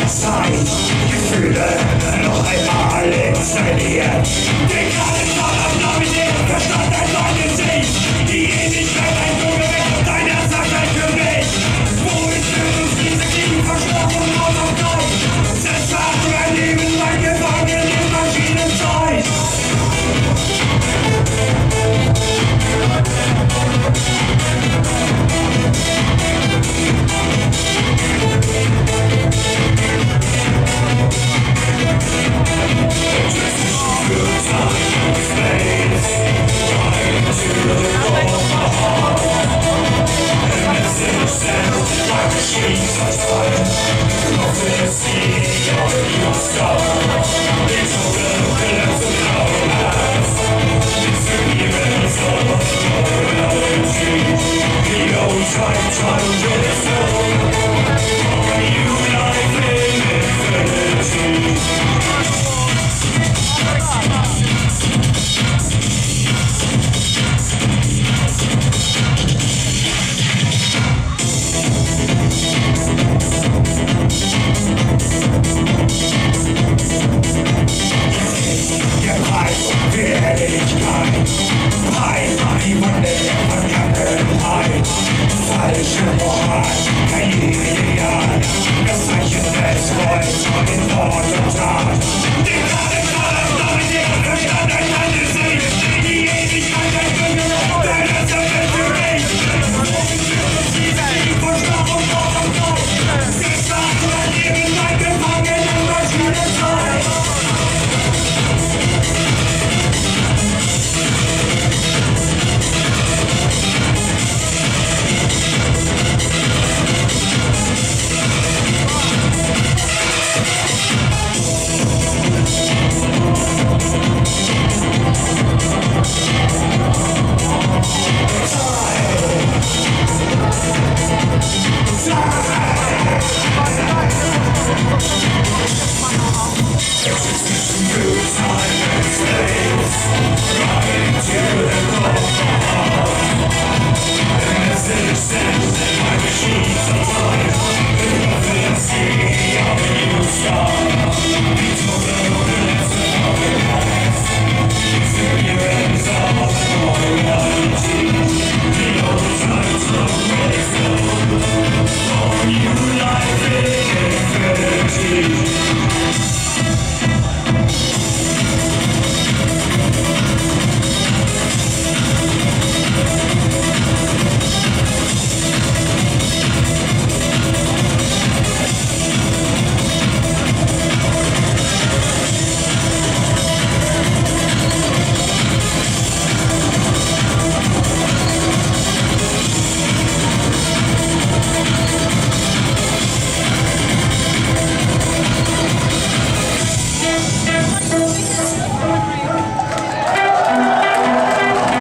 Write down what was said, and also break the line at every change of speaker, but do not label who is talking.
Zeit, Gefühle noch einmal installiert. Den kleinen Vater nahm ich den Verstand entleugnet sich. Die Ewigkeit ein Bürgerrecht und dein Herz sagt ein für mich. Wohin führt uns diese Krieg versprochen aus auf Gott? Zerstört mein Leben lang gefangen in Maschinenzeit. Time,